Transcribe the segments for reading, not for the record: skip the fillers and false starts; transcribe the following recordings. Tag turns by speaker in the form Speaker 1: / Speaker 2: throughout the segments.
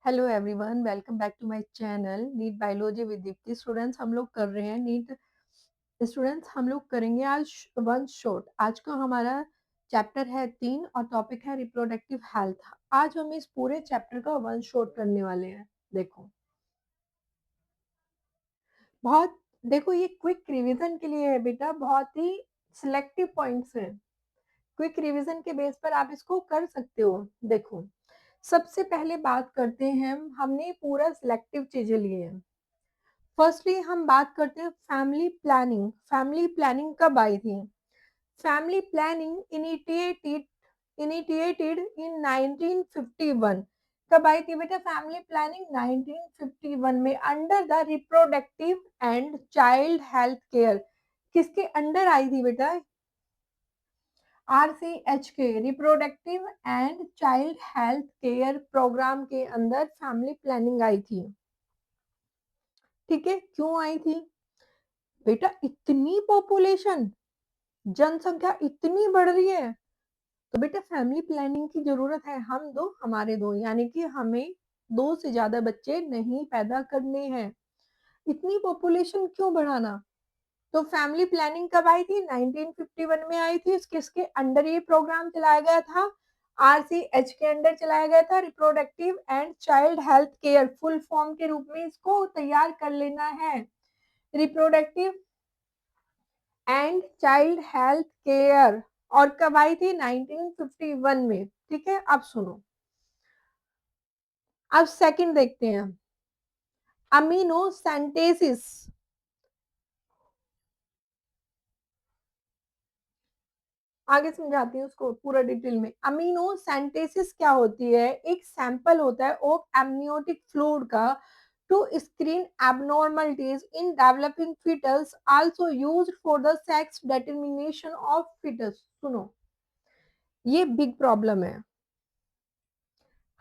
Speaker 1: Hello everyone, welcome back to my channel NEET biology with Deepti. Students, हम लोग कर रहे हैं नीट। स्टूडेंट्स, हम लोग करेंगे आज वन शॉट। आज का हमारा चैप्टर है 3 और टॉपिक है रिप्रोडक्टिव हेल्थ। आज हम इस पूरे चैप्टर का वन शॉट करने वाले हैं। देखो, बहुत देखो, ये क्विक रिवीजन के लिए है बेटा, बहुत ही सिलेक्टिव पॉइंट्स हैं। क्विक रिवीजन के बेस पर आप इसको कर सकते हो। देखो, सबसे पहले बात करते हैं, हमने पूरा सिलेक्टिव चीजें लिए हैं। फर्स्टली हम बात करते हैं फैमिली प्लानिंग। फैमिली प्लानिंग कब आई थी? Family planning initiated in 1951। कब आई थी बेटा फैमिली प्लानिंग? 1951 में, under the reproductive and child health care. किसके अंडर आई थी बेटा? RCH के, reproductive and child health care programme के अंदर फैमिली प्लानिंग आई थी। ठीक है, क्यों आई थी बेटा? इतनी पॉपुलेशन, जनसंख्या इतनी बढ़ रही है, तो बेटा फैमिली प्लानिंग की जरूरत है। हम दो हमारे दो, यानी कि हमें 2 से ज्यादा बच्चे नहीं पैदा करने हैं। इतनी पॉपुलेशन क्यों बढ़ाना? तो फैमिली प्लानिंग कब आई थी? 1951 में आई थी। किसके अंडर ये प्रोग्राम चलाया गया था? RCH के अंडर चलाया गया था। Reproductive and child health care, full form के रूप में इसको तैयार कर लेना है। Reproductive and child health care. और कब आई थी? 1951 में। ठीक है, अब सुनो, अब सेकंड देखते हैं, अमीनो सेंटेसिस। आगे समझाती हूँ उसको पूरा डिटेल में। अमीनो सेंटेसिस क्या होती है? एक सैंपल होता है ऑफ एमनियोटिक फ्लूइड का to screen abnormalities in developing fetus, also used for the sex determination of fetus। सुनो, ये बिग प्रॉब्लम है।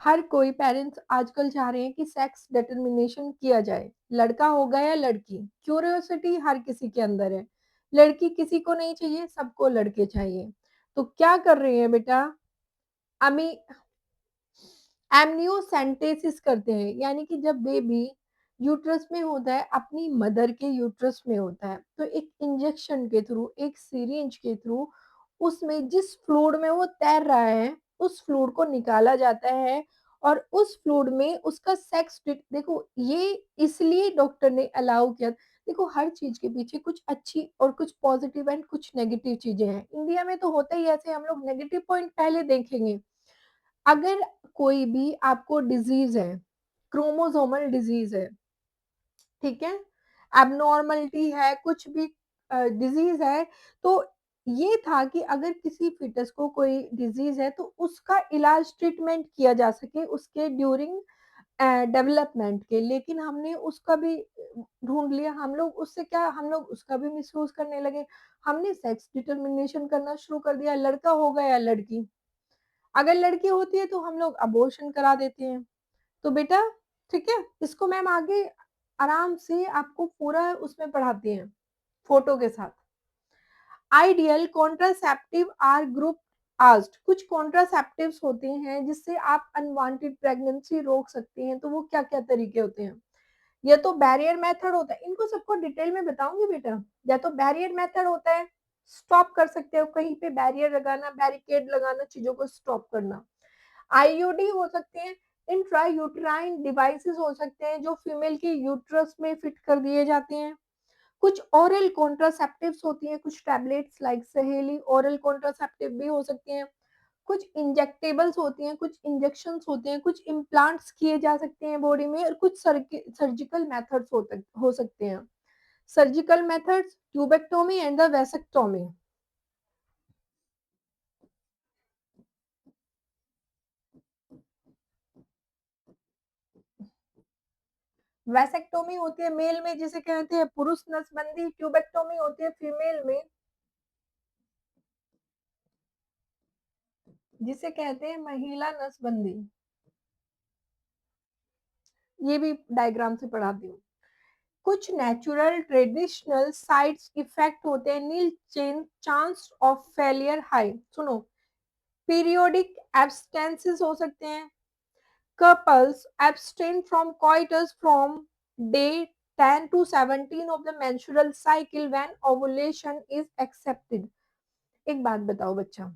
Speaker 1: हर कोई पेरेंट्स आजकल चाह रहे हैं कि सेक्स डिटरमिनेशन किया जाए, लड़का होगा या लड़की। क्यूरियोसिटी हर किसी के अंदर है। लड़की किसी को नहीं चाहिए, सबको लड़के चाहिए। तो क्या कर रहे हैं बेटा? अमी एमनियोसेंटेसिस करते हैं, यानी कि जब बेबी यूट्रस में होता है, अपनी मदर के यूट्रस में होता है, तो एक इंजेक्शन के थ्रू, एक सिरिंज के थ्रू, उसमें जिस फ्लूइड में वो तैर रहा है, उस फ्लूइड को निकाला जाता है। और उस फ्लूइड में उसका सेक्स, देखो ये इसलिए डॉक्टर ने अलाउ किया। देखो, हर चीज के पीछे कुछ अच्छी और कुछ पॉजिटिव एंड कुछ नेगेटिव चीजें हैं। इंडिया में तो होता ही ऐसे। हम लोग नेगेटिव पॉइंट पहले देखेंगे। अगर कोई भी आपको डिजीज है, क्रोमोसोमल डिजीज है, ठीक है, एबनॉर्मलिटी है, कुछ भी डिजीज है, तो ये था कि अगर किसी फिटस को कोई डिजीज है तो उसका इलाज, ट्रीटमेंट किया जा सके उसके ड्यूरिंग डेवलपमेंट के। लेकिन हमने उसका भी ढूंढ लिया। हम लोग उससे क्या, हम लोग उसका भी मिसयूज करने लगे। हमने सेक्स डिटरमिनेशन करना शुरू कर दिया, लड़का होगा या लड़की। अगर लड़की होती है तो हम लोग अबॉर्शन करा देते हैं। तो बेटा, ठीक है, इसको मैम आगे आराम से आपको पूरा उसमें पढ़ाते हैं फोटो के साथ। Ideal contraceptive are group asked. कुछ कॉन्ट्रासेप्टिव्स होते हैं जिससे आप अनवांटेड प्रेगनेंसी रोक सकते हैं। तो वो क्या क्या तरीके होते हैं? या तो बैरियर मेथड होता है, इनको सबको डिटेल में बताऊंगी बेटा। या तो बैरियर मेथड होता है, स्टॉप कर सकते हो कहीं पे, बैरियर लगाना, बैरिकेड लगाना, चीजों को स्टॉप करना। आईयूडी हो सकते हैं, इंट्रा यूट्राइन डिवाइसेस हो सकते हैं जो फीमेल के यूट्रस में फिट कर दिए जाते हैं। कुछ ओरल कॉन्ट्रासेप्टिव्स होती हैं, कुछ टैबलेट्स लाइक सहेली ओरल कॉन्ट्रासेप्टिव भी हो सकते हैं। कुछ इंजेक्टेबल्स होती हैं, कुछ इंजेक्शंस होते हैं, कुछ इम्प्लांट्स किए जा सकते हैं बॉडी में, और कुछ सर्जिकल मेथड्स हो सकते हैं। Surgical methods, tubectomy and the vasectomy. Vasectomy होती है मेल में, जिसे कहते हैं पुरुष नसबंदी। ट्यूबेक्टोमी होती है फीमेल में, जिसे कहते हैं महिला नसबंदी। ये भी डायग्राम से पढ़ाती हूँ। कुछ नेचुरल ट्रेडिशनल साइड्स इफेक्ट होते हैं, नील चेन चांस ऑफ फेलियर हाई। सुनो, पीरियोडिक एब्सटेंसेस हो सकते हैं, couples abstain from coitus from day 10 to 17 of the menstrual cycle when ovulation is accepted. एक बात बताओ बच्चा,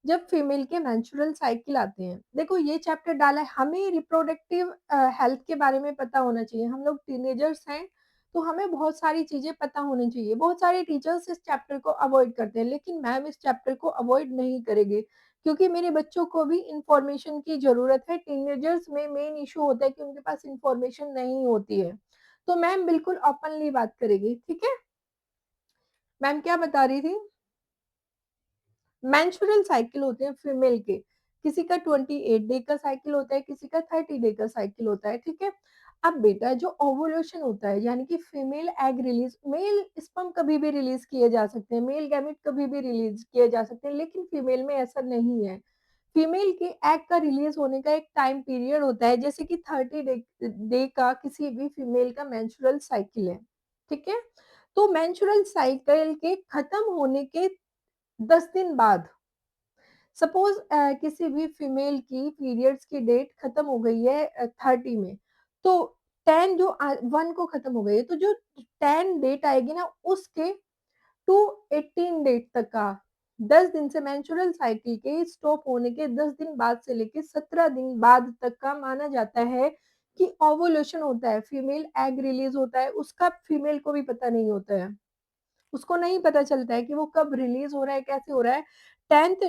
Speaker 1: जब फीमेल के मेंस्ट्रुअल साइकिल आते हैं, देखो ये चैप्टर डाला है, हमें रिप्रोडक्टिव हेल्थ के बारे में पता होना चाहिए। हम लोग टीनेजर्स हैं, तो हमें बहुत सारी चीजें पता होनी चाहिए। बहुत सारे टीचर्स इस चैप्टर को अवॉइड करते हैं, लेकिन मैम इस चैप्टर को अवॉइड नहीं करेगी, क्योंकि मेरे बच्चों को भी इंफॉर्मेशन की जरूरत है। टीनेजर्स में मेन इशू होता है कि उनके पास इंफॉर्मेशन नहीं होती है, तो मैम बिल्कुल ओपनली बात करेगी, ठीक है। मैम क्या बता रही थी? मेंस्ट्रुअल साइकिल होते हैं फीमेल के, किसी का 28 डे का साइकिल होता है, किसी का 30 डे का साइकिल होता है, ठीक है। अब बेटा जो ओवुलेशन होता है, यानी कि female egg release, mail sperm कभी भी रिलीज किए जा सकते हैं, मेल गैमेट कभी भी रिलीज किए जा सकते हैं, लेकिन फीमेल में ऐसा नहीं है। फीमेल के एग का रिलीज होने का एक टाइम पीरियड होता है, जैसे कि 30 डे का किसी भी फीमेल का मेंस्ट्रुअल साइकिल है, ठीक है। तो मेंस्ट्रुअल साइकिल के खत्म होने के 10 दिन बाद, सपोज किसी भी फीमेल की पीरियड्स की डेट खत्म हो गई है 30 में, तो 10 जो 1 को खत्म हो गई है, तो जो 10 डेट आएगी ना, उसके टू 18 डेट तक का, 10 दिन से मेंस्ट्रुअल साइकिल के स्टॉप होने के 10 दिन बाद से लेके 17 दिन बाद तक का माना जाता है कि ओवुलेशन होता है, फीमेल एग रिलीज होता है। उसका फीमेल को भी पता नहीं होता है, उसको नहीं पता चलता है कि वो कब रिलीज हो रहा है, कैसे हो रहा है। 10th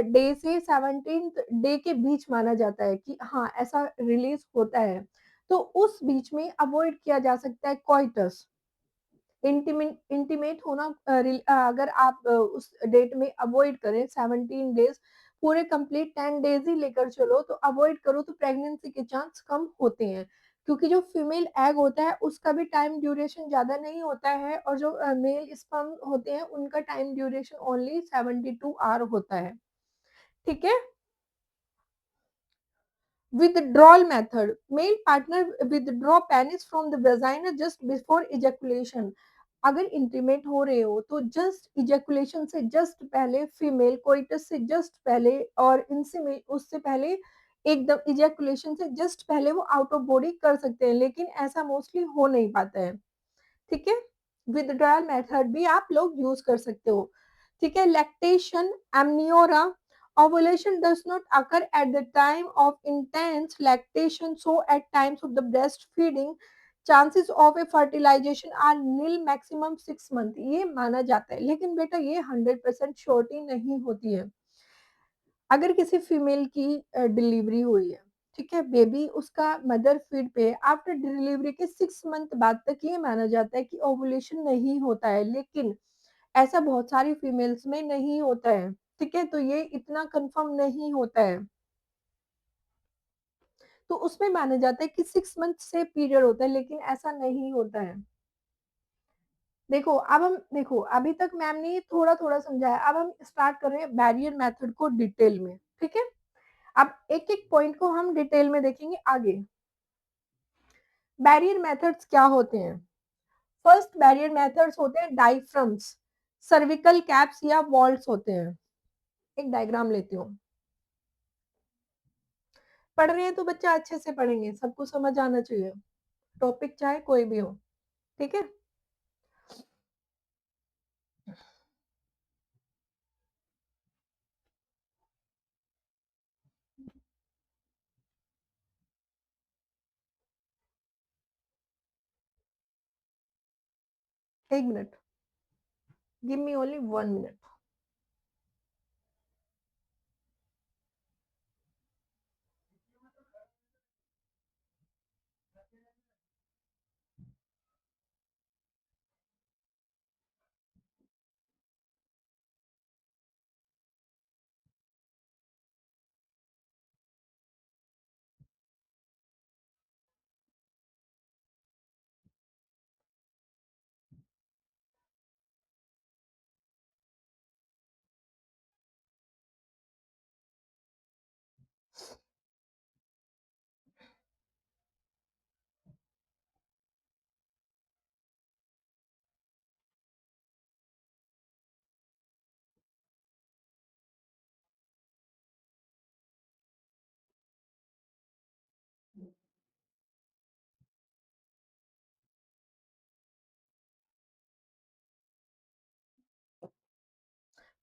Speaker 1: डे से 17th डे के बीच माना जाता है कि हाँ ऐसा रिलीज होता है, तो उस बीच में अवॉइड किया जा सकता है कोइटस, इंटीमेट होना। अगर आप उस डेट में अवॉइड करें 17 डेज, पूरे कंप्लीट 10 डेज ही लेकर चलो, तो अवॉइड करो, तो प्रेगनेंसी के चांस कम होते हैं, क्योंकि जो फीमेल एग होता है उसका भी टाइम ड्यूरेशन ज्यादा नहीं होता है, और जो मेल स्पर्म होते हैं उनका टाइम ड्यूरेशन ओनली 72 आवर होता है, ठीक है। Withdrawal method. Male partner withdraw penis from the vagina just before ejaculation. अगर इंटीमेट हो रहे हो तो जस्ट इजेकुलेशन से जस्ट पहले, फीमेल कोइटस से जस्ट पहले, और इनसे में उससे पहले, एकदम इजेकुलेशन से जस्ट पहले वो आउट ऑफ बॉडी कर सकते हैं, लेकिन ऐसा मोस्टली हो नहीं पाता है, ठीक है। विथड्रॉयल मेथड भी आप लोग यूज कर सकते हो, ठीक है। Lactation amenorrhoea, ovulation does not occur at the time of intense lactation, so at times of the breastfeeding chances of a fertilization are nil, maximum 6 month, ये माना जाता है, लेकिन बेटा ये 100% श्योरिटी नहीं होती है। अगर किसी फीमेल की डिलीवरी हुई है, ठीक है, बेबी उसका मदर फीड पे, आफ्टर डिलीवरी के 6 मंथ बाद तक ये माना जाता है कि ओवुलेशन नहीं होता है, लेकिन ऐसा बहुत सारी फीमेल्स में नहीं होता है, ठीक है, तो ये इतना कंफर्म नहीं होता है, तो उसमें माना जाता है कि 6 मंथ से पीरियड होता है, लेकिन ऐसा नहीं होता है। देखो अब हम, देखो अभी तक मैम ने थोड़ा थोड़ा समझाया, अब हम स्टार्ट कर रहे हैं बैरियर मेथड को डिटेल में, ठीक है। अब एक एक पॉइंट को हम डिटेल में देखेंगे आगे। बैरियर मेथड्स क्या होते हैं? फर्स्ट बैरियर मेथड्स होते हैं डायफ्राम्स, सर्विकल कैप्स या वॉल्स होते हैं। एक डायग्राम लेती हूँ। पढ़ रहे हैं तो बच्चा अच्छे से पढ़ेंगे, सबको समझ आना चाहिए, टॉपिक चाहे कोई भी हो, ठीक है। एक minute, give me only 1 minute.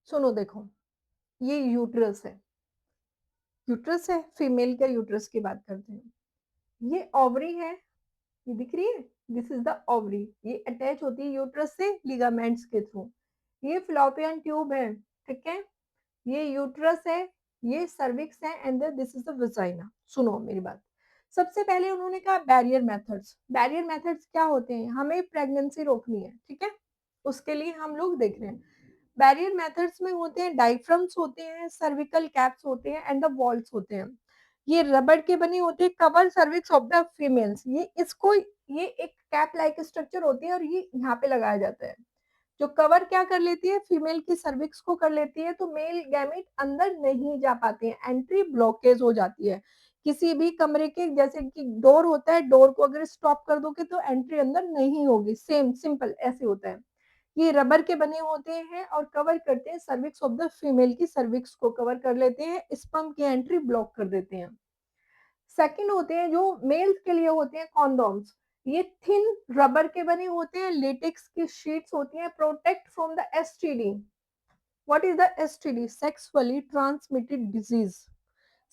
Speaker 1: सुनो देखो, ये यूट्रस है, फीमेल का यूट्रस की बात करते हैं। ये ओवरी है, ये दिख रही है? दिस इज़ द ओवरी, ये अटैच होती है यूट्रस से लिगामेंट्स के थ्रू। ये फ़्लॉपियन ट्यूब है, ठीक है? ये यूट्रस है, ये सर्विक्स है and this is the vagina. सुनो मेरी बात। सबसे पहले उन्होंने कहा बैरियर मेथड्स। बैरियर मेथड्स क्या होते हैं? हमें प्रेगनेंसी रोकनी है, ठीक है? उसके लिए हम लोग देख रहे हैं। बैरियर मेथड्स में होते हैं डायफ्राम्स होते हैं, सर्विकल कैप्स होते हैं एंड द वॉल्स होते हैं। ये रबर के बने होते हैं, cover cervix of the females. ये एक कैप लाइक स्ट्रक्चर होती है और ये यहाँ पे लगाया जाता है। जो कवर क्या कर लेती है, फीमेल की सर्विक्स को कर लेती है, तो मेल गैमेट अंदर नहीं जा पाते हैं, एंट्री ब्लॉकेज हो जाती है। किसी भी कमरे के जैसे कि डोर होता है, डोर को अगर स्टॉप कर दोगे तो एंट्री अंदर नहीं होगी, सेम सिंपल ऐसे होता है। ये रबर के बने होते हैं और कवर करते हैं सर्विक्स ऑफ द फीमेल की सर्विक्स को कवर कर लेते हैं, स्पर्म की एंट्री ब्लॉक कर देते हैं। सेकंड होते हैं जो मेल्स के लिए होते हैं कॉन्डोम्स। ये थिन रबर के बने होते हैं, लेटेक्स की शीट्स होती हैं, protect from the STD. What is the STD? Sexually transmitted disease.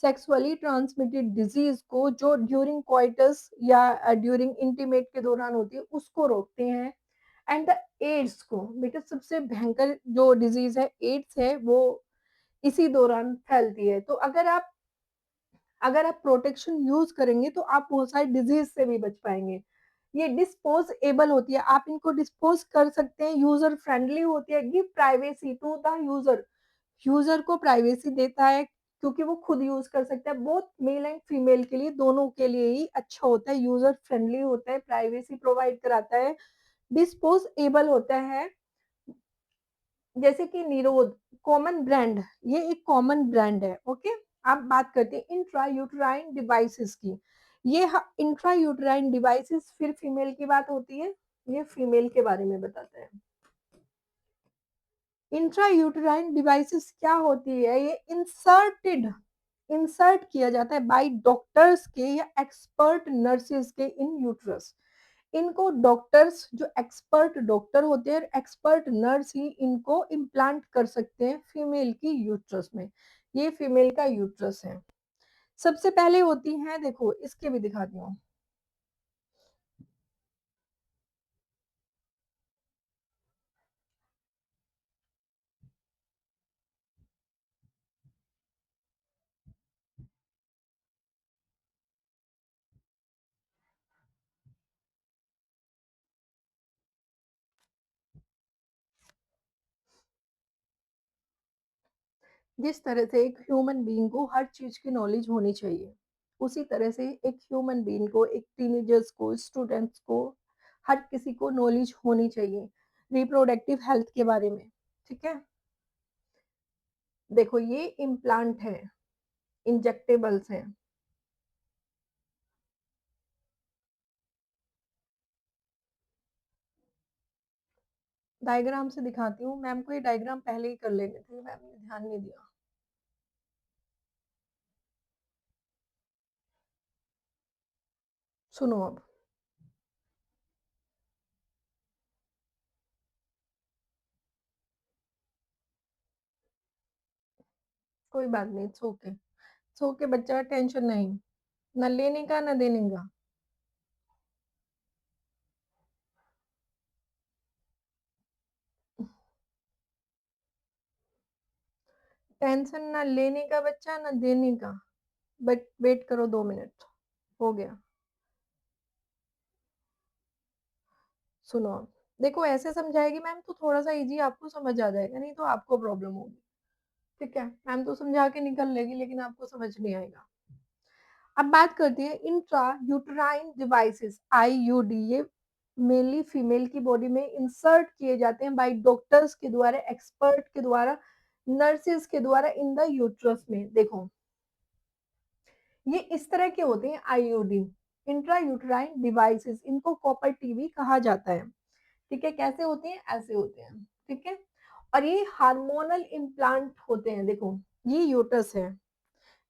Speaker 1: Sexually transmitted disease को जो ड्यूरिंग क्वाइटस या ड्यूरिंग इंटीमेट के दौरान होती है उसको रोकते हैं। एंड द एड्स को, बेटा सबसे भयंकर जो डिजीज है एड्स है, वो इसी दौरान फैलती है। तो अगर आप प्रोटेक्शन यूज करेंगे तो आप बहुत सारी डिजीज से भी बच पाएंगे। ये डिस्पोजेबल होती है, आप इनको डिस्पोज कर सकते हैं, यूजर फ्रेंडली होती है, give privacy to the user. User को प्राइवेसी देता है क्योंकि वो खुद यूज कर सकता है। बोथ मेल एंड फीमेल के लिए, दोनों के लिए ही अच्छा होता है, यूजर फ्रेंडली होता है, प्राइवेसी प्रोवाइड कराता है, डिस्पोजेबल होता है। जैसे कि निरोध कॉमन ब्रांड, ये एक कॉमन ब्रांड है, ओके। अब बात करते हैं इंट्रा यूटराइन डिवाइसेस की। ये इंट्रा यूटराइन डिवाइसेस, फिर फीमेल की बात होती है, ये फीमेल के बारे में बताते हैं। इंट्रा यूटराइन डिवाइसेस क्या होती है? ये इंसर्ट किया जाता है बाय डॉक्टर्स के या एक्सपर्ट नर्सेस के इन यूट्रस। इनको डॉक्टर्स, जो एक्सपर्ट डॉक्टर होते हैं, एक्सपर्ट नर्स ही इनको इम्प्लांट कर सकते हैं फीमेल की यूट्रस में। ये फीमेल का यूट्रस है। सबसे पहले होती हैं, देखो इसके भी दिखाती हूँ। जिस तरह से एक ह्यूमन बीइंग को हर चीज की नॉलेज होनी चाहिए, उसी तरह से एक ह्यूमन बीइंग को, एक टीनेजर्स को, स्टूडेंट्स को, हर किसी को नॉलेज होनी चाहिए रिप्रोडक्टिव हेल्थ के बारे में, ठीक है। देखो ये इम्प्लांट है, इंजेक्टेबल्स हैं। डायग्राम से दिखाती हूँ, मैम को ये डायग्राम पहले ही कर लेने थे, मैम ने ध्यान नहीं दिया। सुनो अब। कोई बात नहीं, सो के बच्चा, टेंशन नहीं, ना लेने का ना देने का। टेंशन ना लेने का बच्चा, ना देने का। बट वेट करो 2 मिनट, हो गया। सुनो अब। देखो ऐसे समझाएगी मैम तो थोड़ा सा इजी आपको समझ आ जाएगा, नहीं तो आपको प्रॉब्लम होगी, ठीक है। मैम तो समझा के निकल लेगी लेकिन आपको समझ नहीं आएगा। अब बात करते हैं इंट्रा यूटराइन डिवाइसेस, आईयूडी। ये मेनली फीमेल की बॉडी में इंसर्ट किए जाते हैं बाय डॉक्टर्स के द्वारा, एक्सपर्ट के द्वारा, नर्सेस के द्वारा इन द यूट्रस में। देखो ये इस तरह के होते हैं आईयूडी, इंट्रा यूटराइन डिवाइसेस। इनको कॉपर टीवी कहा जाता है, ठीक है। कैसे होते हैं? ऐसे होते हैं, ठीक है। और ये हार्मोनल इम्प्लांट होते हैं। देखो ये यूट्रस है,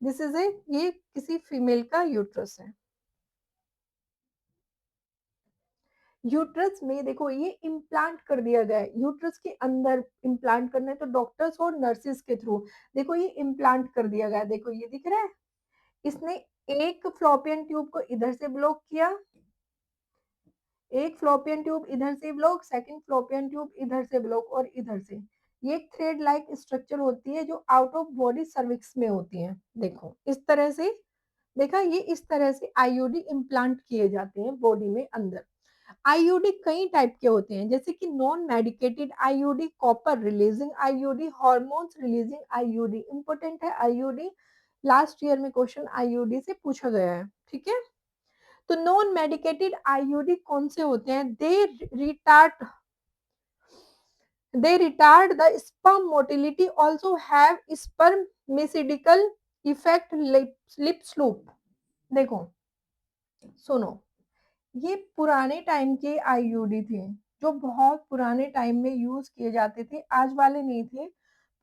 Speaker 1: दिस इज ए, ये किसी फीमेल का यूट्रस है। यूट्रस में देखो ये इम्प्लांट कर दिया गया है, यूट्रस के अंदर इम्प्लांट करना है तो डॉक्टर्स और नर्सेस के थ्रू। देखो ये इम्प्लांट कर दिया गया है, देखो ये दिख रहा है। इसने एक फ्लोपियन ट्यूब को इधर से ब्लॉक किया, एक फ्लोपियन ट्यूब इधर से ब्लॉक, सेकंड फ्लोपियन ट्यूब इधर से ब्लॉक और इधर से। ये एक थ्रेड लाइक स्ट्रक्चर होती है जो आउट ऑफ बॉडी सर्विक्स में होती है। देखो इस तरह से, देखा ये इस तरह से आईयूडी इम्प्लांट किए जाते हैं बॉडी में अंदर। आईयूडी कई टाइप के होते हैं, जैसे कि non medicated IUD, copper releasing IUD, hormones releasing IUD. Important है आईयूडी, लास्ट ईयर में क्वेश्चन आईयूडी से पूछा गया है, ठीक है। तो नॉन मेडिकेटेड आईयूडी कौन से होते हैं? They retard the sperm motility, also have spermicidical effect, lip slope। देखो सुनो, ये पुराने टाइम के आईयूडी थे जो बहुत पुराने टाइम में यूज किए जाते थे, आज वाले नहीं थे,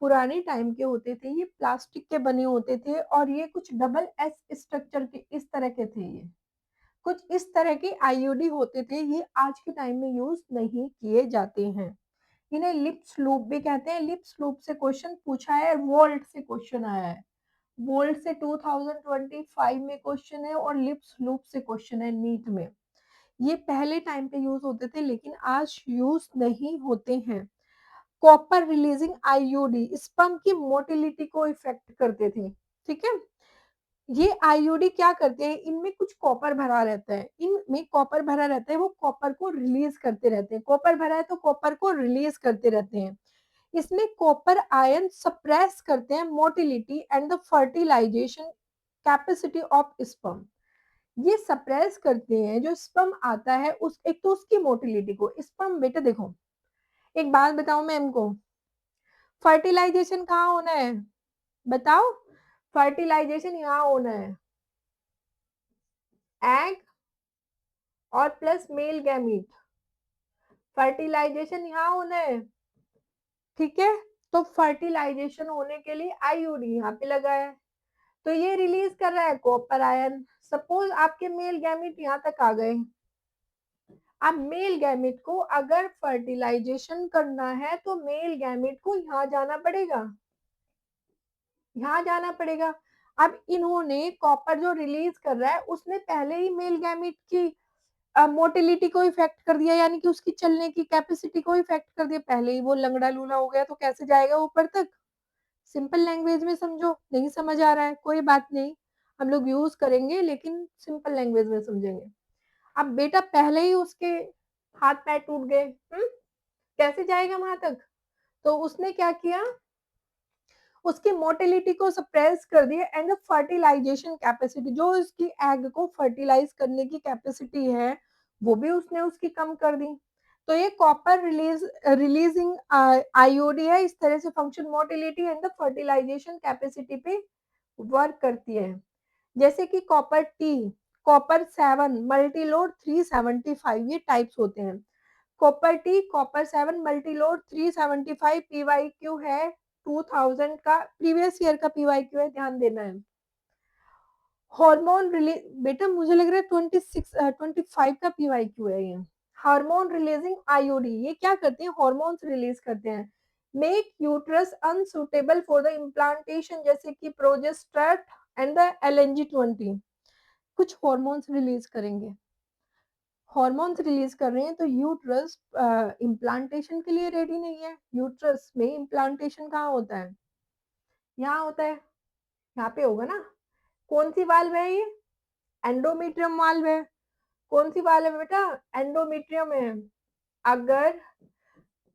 Speaker 1: पुराने टाइम के होते थे। ये प्लास्टिक के बने होते थे और ये कुछ डबल एस स्ट्रक्चर के इस तरह के थे, ये कुछ इस तरह के आईयूडी होते थे, ये आज के टाइम में यूज नहीं किए जाते हैं। इन्हें लिप्स लूप भी कहते हैं। लिप्स लूप से क्वेश्चन पूछा है, वोल्ट से क्वेश्चन आया है, वोल्ट से 2025 में क्वेश्चन है और लिप्स लूप से क्वेश्चन है नीट में। ये पहले टाइम पे यूज होते थे लेकिन आज यूज नहीं होते हैं। कॉपर रिलीजिंग आईयूडी स्पर्म की मोटिलिटी को इफेक्ट करते थे, ठीक है। ये आईयूडी क्या करते हैं, इनमें कुछ कॉपर भरा रहता है, इनमें कॉपर भरा रहता है, वो कॉपर को रिलीज करते रहते हैं, कॉपर भरा है तो कॉपर को रिलीज करते रहते हैं। इसमें कॉपर आयन सप्रेस करते हैं motility and the fertilization capacity of sperm. ये सप्रेस करते हैं, जो स्पर्म आता है उस एक तो उसकी मोटिलिटी को। स्पर्म बेटा देखो, एक बात बताऊं मैम को, फर्टिलाइजेशन कहाँ होना है बताओ? फर्टिलाइजेशन यहाँ होना है, एग और प्लस मेल गैमीट, फर्टिलाइजेशन यहाँ होना है, ठीक है। तो फर्टिलाइजेशन होने के लिए आईयूडी यहाँ पे लगा है, तो ये रिलीज कर रहा है कॉपर आयन। सपोज आपके मेल गैमीट यहाँ तक आ गए, अब मेल गैमेट को अगर फर्टिलाइजेशन करना है तो मेल गैमेट को यहाँ जाना पड़ेगा, यहाँ जाना पड़ेगा। अब इन्होंने कॉपर जो रिलीज कर रहा है उसने पहले ही मेल गैमेट की मोटिलिटी को इफेक्ट कर दिया, यानी कि उसकी चलने की कैपेसिटी को इफेक्ट कर दिया, पहले ही वो लंगड़ा लूला हो गया, तो कैसे जाएगा ऊपर तक? सिंपल लैंग्वेज में समझो, नहीं समझ आ रहा है कोई बात नहीं, हम लोग यूज करेंगे लेकिन सिंपल लैंग्वेज में समझेंगे। अब बेटा पहले ही उसके हाथ पैर टूट गए, कैसे जाएगा वहां तक? तो उसने क्या किया, उसकी मोटिलिटी को सप्रेस कर दिया एंड फर्टिलाइजेशन कैपेसिटी, जो उसकी एग को फर्टिलाइज करने की कैपेसिटी है वो भी उसने उसकी कम कर दी। तो ये कॉपर रिलीजिंग आईओडी है, इस तरह से function motility and the fertilization capacity पे वर्क करती है। जैसे कि कॉपर टी, कॉपर 7 मल्टीलोड 375, ये टाइप्स होते हैं। Copper T, copper 7 Multiload 375, PYQ है 2000 का, प्रीवियस ईयर का पीवाईक्यू है, ध्यान देना है। हार्मोन रिलीज, बेटा मुझे लग रहा है 25 का पीवाईक्यू है ये। हार्मोन रिलीजिंग आईओडी, ये क्या करते हैं, हार्मोन्स रिलीज करते हैं। Make uterus unsuitable for the implantation, जैसे कि प्रोजेस्टेट एंड द LNG-20, कुछ हार्मोन्स रिलीज करेंगे, हार्मोन्स रिलीज कर रहे हैं, तो यूट्रस इम्प्लांटेशन के लिए रेडी नहीं है। यूट्रस में इम्प्लांटेशन कहाँ होता है, यहाँ होता है, यहाँ पे होगा ना। कौन सी वाल्व है ये, एंडोमेट्रियम वाल्व है। कौन सी वाल्व है बेटा, एंडोमेट्रियम है। अगर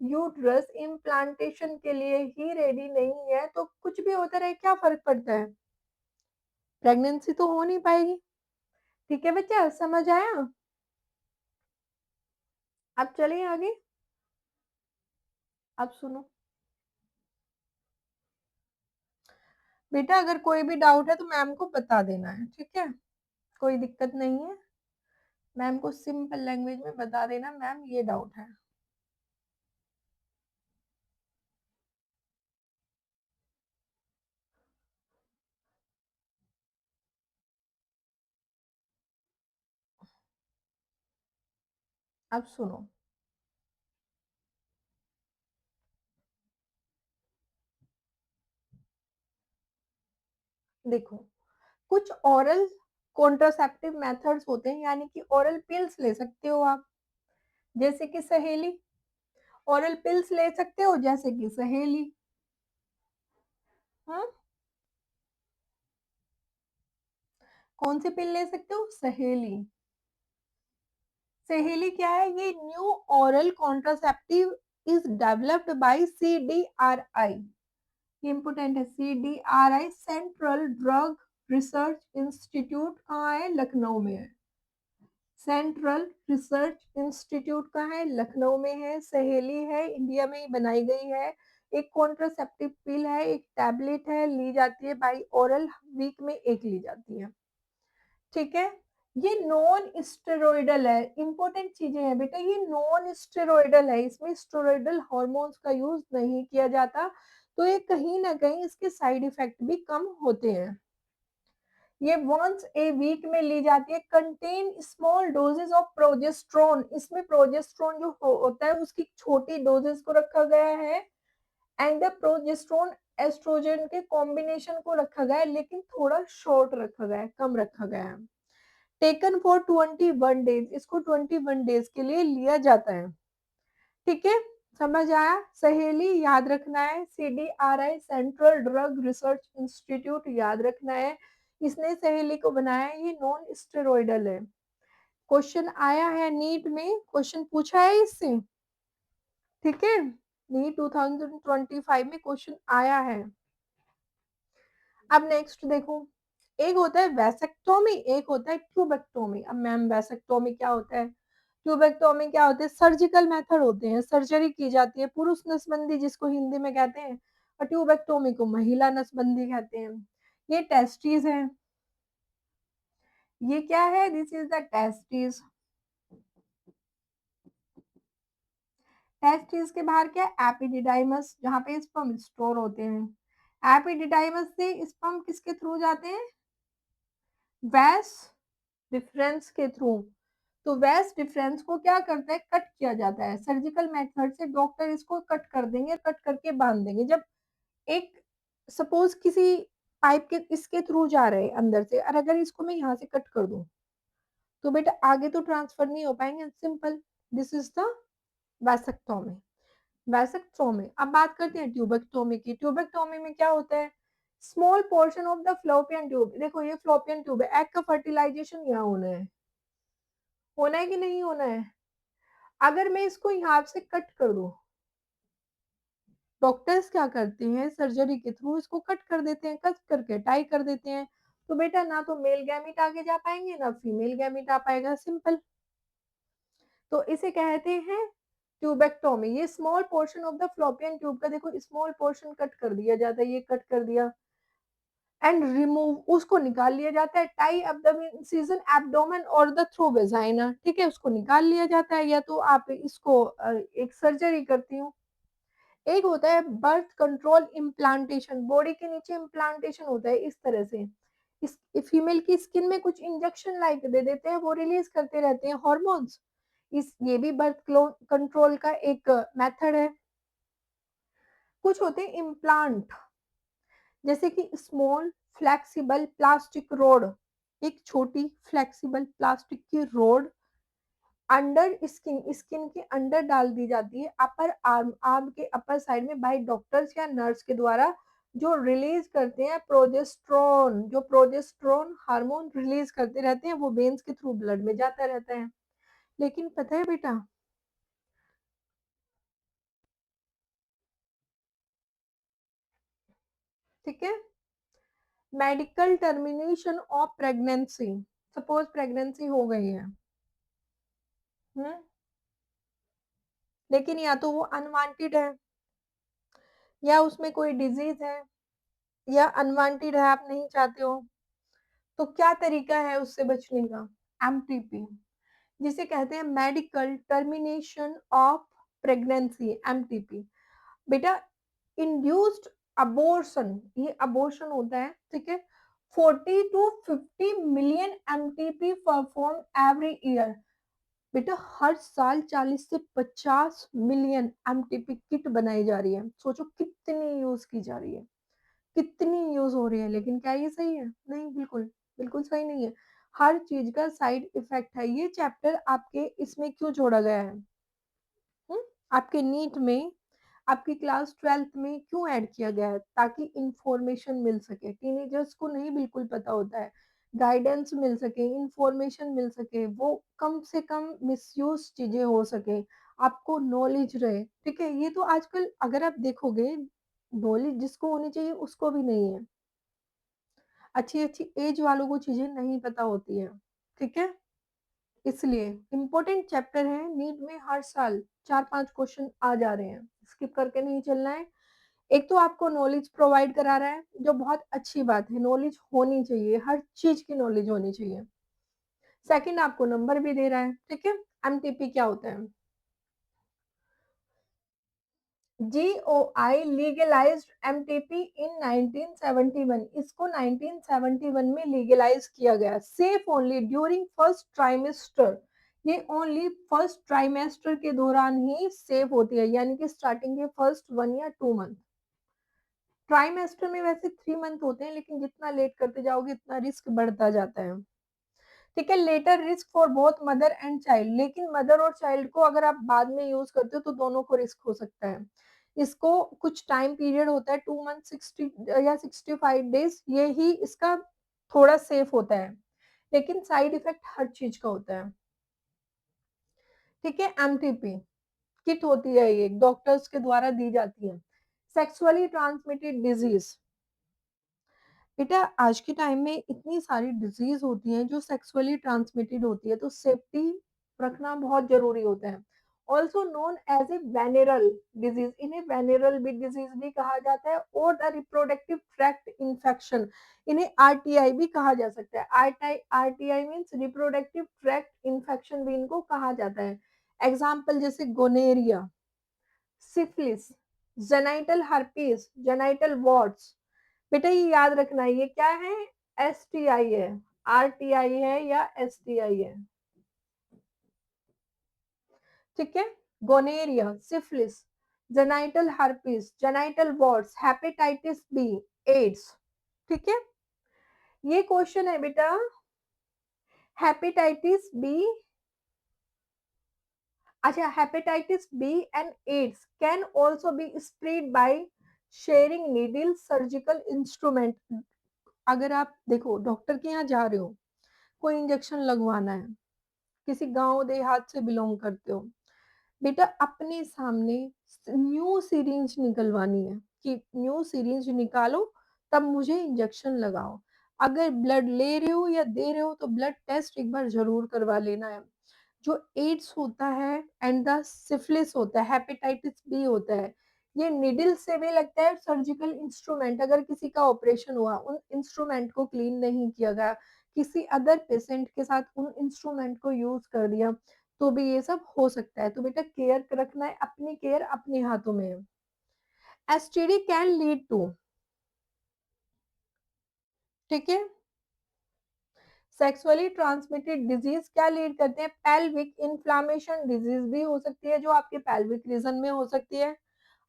Speaker 1: यूट्रस इम्प्लांटेशन के लिए ही रेडी नहीं है तो कुछ भी होता रहे, क्या फर्क पड़ता है, प्रेगनेंसी तो हो नहीं पाएगी, ठीक है बच्चा, समझ आया? अब चलिए आगे, अब सुनो बेटा, अगर कोई भी डाउट है तो मैम को बता देना है, ठीक है, कोई दिक्कत नहीं है, मैम को सिंपल लैंग्वेज में बता देना, मैम ये डाउट है। अब सुनो, देखो कुछ ओरल कॉन्ट्रासेप्टिव मेथड्स होते हैं, यानी कि ओरल पिल्स ले सकते हो आप, जैसे कि सहेली। ओरल पिल्स ले सकते हो जैसे कि सहेली। हाँ, कौन सी पिल ले सकते हो? सहेली। सहेली क्या है? ये new oral contraceptive is developed by CDRI। ये इम्पोर्टेंट है, CDRI central drug research institute कहाँ है? लखनऊ में है। सेंट्रल रिसर्च इंस्टीट्यूट का है, लखनऊ में है। सहेली है, इंडिया में ही बनाई गई है। एक कॉन्ट्रासेप्टिव पिल है, एक टैबलेट है, ली जाती है बाई ओरल, वीक में एक ली जाती है। ठीक है, ये नॉन स्टेरॉइडल है। इंपॉर्टेंट चीजें हैं बेटा, ये नॉन स्टेरॉइडल है, इसमें स्टेरॉइडल हार्मोन्स का यूज नहीं किया जाता, तो ये कहीं ना कहीं इसके साइड इफेक्ट भी कम होते हैं। ये वंस ए वीक में ली जाती है। Contain small doses of progesterone, इसमें प्रोजेस्ट्रॉन जो होता है उसकी छोटी डोजेस को रखा गया है, एंड द प्रोजेस्ट्रॉन एस्ट्रोजन के कॉम्बिनेशन को रखा गया है, लेकिन थोड़ा शॉर्ट रखा गया है, कम रखा गया है। टेकन फॉर 21 डेज, इसको 21 डेज के लिए लिया जाता है। ठीक है, समझ आया? सहेली याद रखना है, CDRI central drug research institute याद रखना है, इसने सहेली को बनाया है, ये नॉन स्टेरॉइडल है। क्वेश्चन आया है नीट में, क्वेश्चन पूछा है इससे। ठीक है, नीट 2025 में क्वेश्चन आया है। अब नेक्स्ट देखो, एक होता है वैसेक्टोमी, एक होता है ट्यूबेक्टोमी। अब मैम वैसेक्टोमी क्या होता है, ट्यूबेक्टोमी क्या होता है? सर्जिकल मेथड होते हैं, सर्जरी की जाती है, पुरुष नसबंदी जिसको हिंदी में कहते हैं, और ट्यूबेक्टोमी को महिला नसबंदी कहते हैं। ये टेस्टिस है, ये क्या है? This is the testis. Testis के बाहर क्या है? एपिडिडाइमस, जहाँ पे स्पर्म स्टोर होते हैं। एपिडिडाइमस से स्पर्म किसके थ्रू जाते हैं? वैस डिफरेंस के थ्रू। तो वैस डिफरेंस को क्या करता है? कट किया जाता है सर्जिकल मेथड से, डॉक्टर इसको कट कर देंगे, कट करके बांध देंगे। जब एक सपोज किसी पाइप के इसके थ्रू जा रहे हैं अंदर से, और अगर इसको मैं यहाँ से कट कर दूं, तो बेटा आगे तो ट्रांसफर नहीं हो पाएंगे, simple. This is the vasectomy. Vasectomy. अब बात करते हैं ट्यूबेक्टोमी की। ट्यूबेक्टोमी में क्या होता है? Small portion of the fallopian tube, देखो ये फ्लोपियन ट्यूब है, एग का फर्टिलाइजेशन यहाँ होना है कि नहीं होना है? अगर मैं इसको यहाँ से कट कर दूं, डॉक्टर्स क्या करते हैं? सर्जरी के थ्रू इसको कट कर देते हैं, कट करके टाई कर देते हैं, तो बेटा ना तो मेल गैमिट आगे जा पाएंगे, ना फीमेल गैमिट आ पाएगा, सिंपल। तो इसे कहते हैं ट्यूबेक्टोमी। ये small portion of the fallopian tube का, देखो स्मॉल पोर्शन कट कर दिया जाता है, ये कट कर दिया, एंड रिमूव, उसको निकाल लिया जाता है। Tie up the incision abdomen और द थ्रू वेजाइना, ठीक है, उसको निकाल लिया जाता है, या तो आप इसको एक सर्जरी करती हूँ। एक होता है बर्थ कंट्रोल इम्प्लांटेशन, बॉडी के नीचे इम्प्लांटेशन होता है इस तरह से, इस फीमेल की स्किन में कुछ इंजेक्शन लाइक दे देते हैं, वो रिलीज करते रहते हैं हॉर्मोन्स। इस ये भी बर्थ कंट्रोल का एक मेथड है। कुछ होते हैं इम्प्लांट, जैसे कि स्मॉल फ्लेक्सिबल प्लास्टिक रोड, एक छोटी फ्लेक्सिबल प्लास्टिक की रोड अंडर स्किन, स्किन के अंडर डाल दी जाती है, अपर आर्म, आर्म के अपर साइड में, बाय डॉक्टर्स या नर्स के द्वारा, जो रिलीज करते हैं प्रोजेस्ट्रॉन, जो प्रोजेस्ट्रॉन हार्मोन रिलीज करते रहते हैं, वो वेन्स के थ्रू ब्लड में जाता रहता है। लेकिन पता है बेटा, ठीक है, medical termination of pregnancy, suppose pregnancy हो गई है, हम्म, लेकिन या तो वो अनवांटेड है, या उसमें कोई डिजीज है, या अनवांटेड है, आप नहीं चाहते हो, तो क्या तरीका है उससे बचने का? एमटीपी, जिसे कहते हैं medical termination of pregnancy, MTP. बेटा इंड्यूस्ड अबॉर्शन, ये अबॉर्शन होता है, ठीक है। 40 to 50 million MTP perform every year, बेटा हर साल 40 से 50 मिलियन एमटीपी किट बनाई जा रही है। सोचो कितनी यूज़ की जा रही है, कितनी यूज़ हो रही है, लेकिन क्या ये सही है? नहीं, बिल्कुल, बिल्कुल सही नहीं है। हर चीज़ का साइड इफ़ेक्ट है। ये चैप्टर आपके इसमें क्यों जोड़ा गया है? हुँ? आपके नीट में, आपकी क्लास 12th में क्यों ऐड किया गया है? ताकि इन्फॉर्मेशन मिल सके। टीनेजर्स को नहीं बिल्कुल पता होता है। गाइडेंस मिल सके, इन्फॉर्मेशन मिल सके, वो कम से कम मिसयूज़ चीज़ें हो सके, आपको नॉलेज रहे, ठीक है? ये तो आजकल अगर आप देखोगे, नॉलेज जिसको होनी चाहिए उसको भी नहीं है। अच्छी-अच्छी एज वालों को चीज़ें नहीं पता होती हैं, ठीक है? इसलिए इम्पोर्टेंट चैप्टर है, नीट में हर साल 4-5 क्वेश्चन आ जा रहे हैं, स्किप करके नहीं चलना है। एक तो आपको नॉलेज प्रोवाइड करा रहा है, जो बहुत अच्छी बात है, नॉलेज होनी चाहिए, हर चीज़ की नॉलेज होनी चाहिए। सेकंड आपको नंबर भी दे रहा है, ठीक है? एमटीपी क्या होता है? जीओआई लीगलाइज्ड एमटीपी इन 1971। इसको 1971 में लीगलाइज किया गया। Safe only during first trimester. ये ओनली फर्स्ट ट्राइमेस्टर के दौरान ही सेफ होती है, यानी कि स्टार्टिंग के फर्स्ट 1 या 2 मंथ। ट्राइमेस्टर में वैसे 3 मंथ होते हैं, लेकिन जितना लेट करते जाओगे उतना रिस्क बढ़ता जाता है। ठीक है, later risk for both mother and child. लेकिन मदर और चाइल्ड को अगर आप बाद में यूज करते हो तो दोनों को रिस्क हो सकता है। इसको कुछ टाइम पीरियड होता है, 2 मंथ 60 या 65 डेज, ये ही इसका थोड़ा सेफ होता है, लेकिन साइड इफेक्ट हर चीज का होता है। ठीक है, एमटीपी किट होती है, ये डॉक्टर्स के द्वारा दी जाती है। Sexually transmitted disease. बेटा आज के टाइम में इतनी सारी डिजीज होती हैं जो सेक्सुअली ट्रांसमिटेड होती है, तो सेफ्टी रखना बहुत जरूरी होता है। Also known as a venereal disease, इन्हें वेनेरल भी डिजीज भी कहा जाता है, और द रिप्रोडक्टिव ट्रैक्ट इन्फेक्शन, इन्हें आरटीआई भी कहा जा सकता है। RTI means reproductive tract infection भी इनको कहा जाता है। एग्जाम्पल जैसे gonorrhoea, syphilis, genital herpes, genital warts. बेटा ये याद रखना, ये क्या है? एसटीआई है, आरटीआई है या एसटीआई है, ठीक है? Gonorrhoea, syphilis, genital herpes, genital warts, hepatitis B, AIDS, ठीक है? ये क्वेश्चन है बेटा, हेपेटाइटिस बी। अच्छा, hepatitis B and AIDS can also be spread by sharing needle, surgical instrument. अगर आप देखो डॉक्टर के यहाँ जा रहे हो, कोई इंजेक्शन लगवाना है, किसी गांव देहात से बिलोंग करते हो, बेटा अपने सामने न्यू सिरिंज निकलवानी है, कि न्यू सिरिंज निकालो तब मुझे इंजेक्शन लगाओ। अगर ब्लड ले रहे हो या दे रहे हो तो ब्लड टेस्ट एक बार जरूर करवा लेना है। जो एड्स होता है एंड द सिफिलिस होता है, हेपेटाइटिस बी होता है, ये निडल से भी लगता है। सर्जिकल इंस्ट्रूमेंट, अगर किसी का ऑपरेशन हुआ, उन इंस्ट्रूमेंट को क्लीन नहीं किया गया, किसी अदर पेशेंट के साथ उन इंस्ट्रूमेंट को यूज कर दिया, तो भी ये सब हो सकता है। तो बेटा केयर रखना है, अपनी केयर अपने हाथों में है। एसटीडी कैन लीड टू, ठीक है, सेक्सुअली ट्रांसमिटेड डिजीज क्या लीड करते हैं? पेल्विक इन्फ्लामेशन डिजीज भी हो सकती है, जो आपके पेल्विक रीजन में हो सकती है।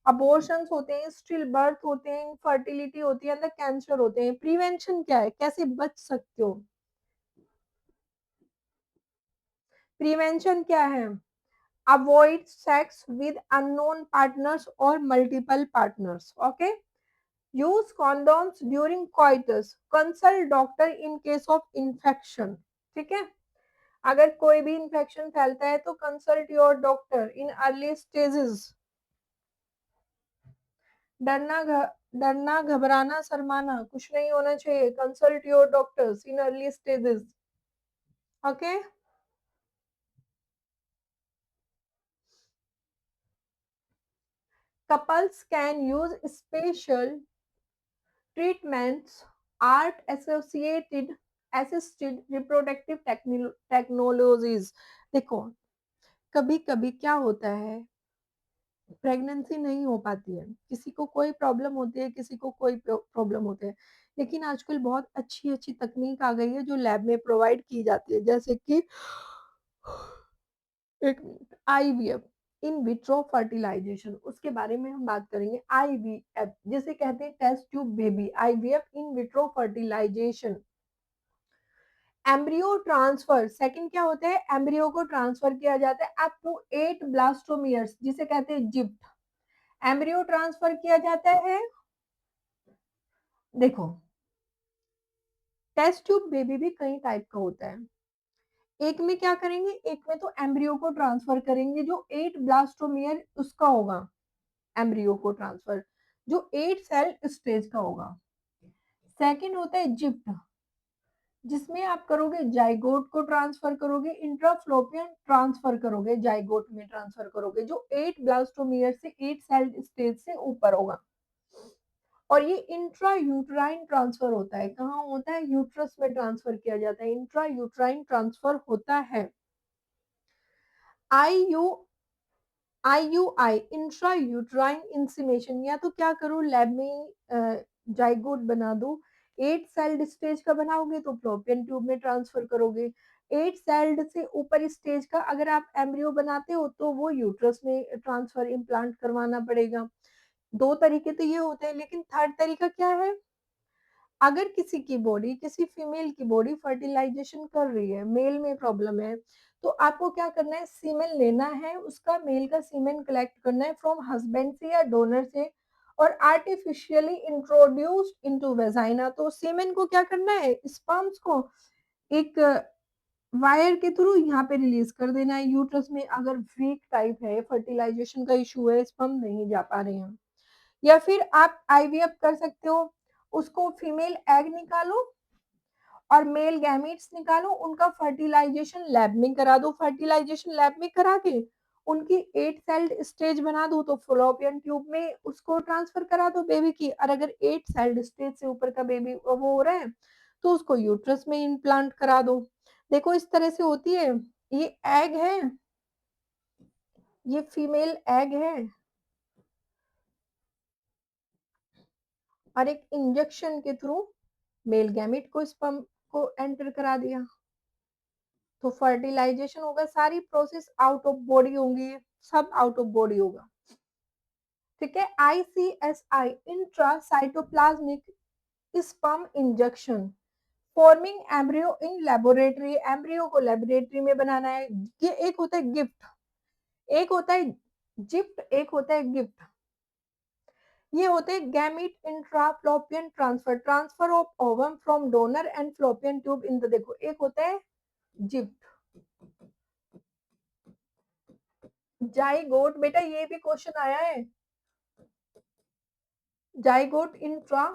Speaker 1: अबॉर्शंस होते हैं, स्टिल बर्थ होते हैं, इनफर्टिलिटी होती है, अंदर कैंसर होते हैं। प्रिवेंशन क्या है, कैसे बच सकते हो? प्रिवेंशन क्या है? Avoid sex with unknown partners और multiple partners, okay. Use condoms during coitus, consult doctor in case of infection, ठीक है। अगर कोई भी इंफेक्शन फैलता है तो consult your doctor in early stages. डरना घबराना शर्माना कुछ नहीं होना चाहिए, consult your doctors in early stages, okay. Couples can use special treatments, art associated assisted reproductive technologies। देखो कभी कभी क्या होता है, प्रेगनेंसी नहीं हो पाती है, किसी को कोई प्रॉब्लम होती है, किसी को कोई प्रॉब्लम होती है, लेकिन आजकल बहुत अच्छी अच्छी तकनीक आ गई है जो लैब में प्रोवाइड की जाती है, जैसे कि एक minute, IVF, in vitro fertilization, उसके बारे में हम बात करेंगे। आईवीएफ जिसे कहते हैं test tube baby, IVF in vitro fertilization. Embryo transfer, second क्या होता है, एम्ब्रियो को ट्रांसफर किया जाता है अप टू 8 ब्लास्टोमियर्स, जिसे कहते हैं जिप्ट। एम्ब्रियो ट्रांसफर किया जाता है, देखो टेस्ट ट्यूब बेबी भी कई टाइप का होता है। एक में क्या करेंगे, एक में तो एम्ब्रियो को ट्रांसफर करेंगे जो 8 ब्लास्टोमियर उसका होगा, एम्ब्रियो को ट्रांसफर जो 8 सेल स्टेज का होगा। सेकंड होता है जिप्ट, जिसमें आप करोगे जाइगोट को ट्रांसफर करोगे, इंट्राफ्लोपियन ट्रांसफर करोगे, जाइगोट में ट्रांसफर करोगे जो 8 ब्लास्टोमियर से 8 सेल स्टेज से ऊपर होगा। और ये इंट्रा यूट्राइन ट्रांसफर होता है, कहाँ होता है, यूट्रस में ट्रांसफर किया जाता है, इंट्रा यूट्राइन ट्रांसफर होता है। आईयू आईयूआई, इंट्रा यूट्राइन इंसीमेशन, या तो क्या करो लैब में जाइगोट बना दो, 8 सेल्ड स्टेज का बनाओगे तो फ्लोपियन ट्यूब में ट्रांसफर करोगे, 8 सेल्ड से ऊपर स्टेज का अगर आप एम्ब्रियो बनाते हो तो वो यूट्रस में ट्रांसफर इम्प्लांट करवाना पड़ेगा। दो तरीके तो ये होते हैं, लेकिन थर्ड तरीका क्या है, अगर किसी की बॉडी, किसी फीमेल की बॉडी फर्टिलाइजेशन कर रही है, मेल में प्रॉब्लम है, तो आपको क्या करना है, सीमेन लेना है, उसका मेल का सीमेन कलेक्ट करना है फ्रॉम हस्बैंड से या डोनर से और आर्टिफिशियली इंट्रोड्यूस्ड इनटू वेजाइना। तो सीमेन को क्या करना है, स्पर्म्स को एक वायर के थ्रू यहाँ पे रिलीज कर देना है यूट्रस में, अगर वीक टाइप है, फर्टिलाइजेशन का इशू है, स्पर्म नहीं जा पा रहे हैं। या फिर आप आईवीएफ कर सकते हो, उसको फीमेल एग निकालो और मेल गैमीट्स निकालो, उनका फर्टिलाइजेशन लैब में करा दो, फर्टिलाइजेशन लैब में करा के उनकी 8 सेल्ड स्टेज बना दो, तो फ्लोपियन ट्यूब में उसको ट्रांसफर करा दो बेबी की। और अगर 8 सेल्ड स्टेज से ऊपर का बेबी वो हो रहा है तो उसको यूट्रस में इम्प्लांट करा दो। देखो इस तरह से होती है, ये एग है, ये फीमेल एग है, और एक इंजेक्शन के थ्रू मेल गैमिट को स्पर्म को एंटर करा दिया, तो फर्टिलाइजेशन होगा, सारी प्रोसेस आउट ऑफ बॉडी होंगी, सब आउट ऑफ बॉडी होगा। ठीक है, ICSI, intra cytoplasmic sperm injection, forming embryo in laboratory, embryo को लेबोरेटरी में बनाना है। ये एक होता है गिफ्ट, एक होता है जिप्ट, एक होता है गिफ्ट। ये होते हैं gamete intra fallopian transfer, transfer of ovum from donor and fallopian tube in the, देखो एक होता है जिप्ट, जाइगोट, बेटा ये भी क्वेश्चन आया है, जाइगोट इंट्रा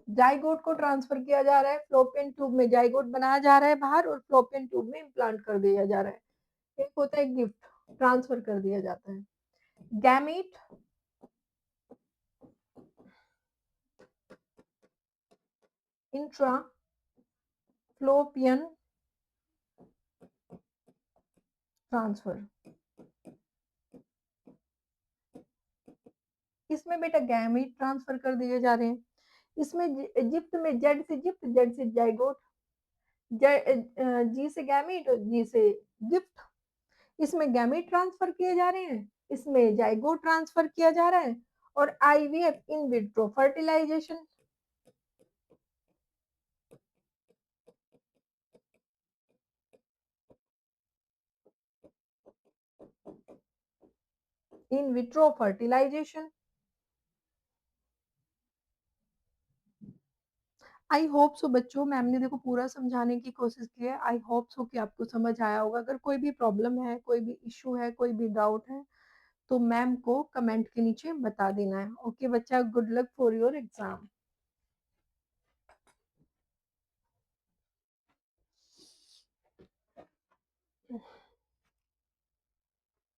Speaker 1: जाइगोट को ट्रांसफर किया जा रहा है फ्लोपियन ट्यूब में, जाइगोट बनाया जा रहा है बाहर और फ्लोपियन ट्यूब में इम्प्लांट कर दिया जा रहा है। एक होता है गिफ्ट, ट्रांसफर कर दिया जाता है। गैमीट इंट्रा फ्लोपियन ट्रांसफर, इसमें बेटा गैमीट ट्रांसफर कर दिए जा रहे हैं। इसमें जिप्ट में जेड से जिप्ट, जेड से जाइगोट, जी से गैमीट और जी से गिफ्ट, इसमें गैमीट ट्रांसफर किए जा रहे हैं, इसमें जाइगोट ट्रांसफर किया जा रहा है। और IVF, in vitro fertilization, in vitro fertilization. I hope so बच्चों, मैम ने देखो पूरा समझाने की कोशिश की है, आई होप सो कि आपको समझ आया होगा। अगर कोई भी प्रॉब्लम है, कोई भी इशू है, कोई भी डाउट है तो मैम को कमेंट के नीचे बता देना है। ओके बच्चा, good luck for your exam.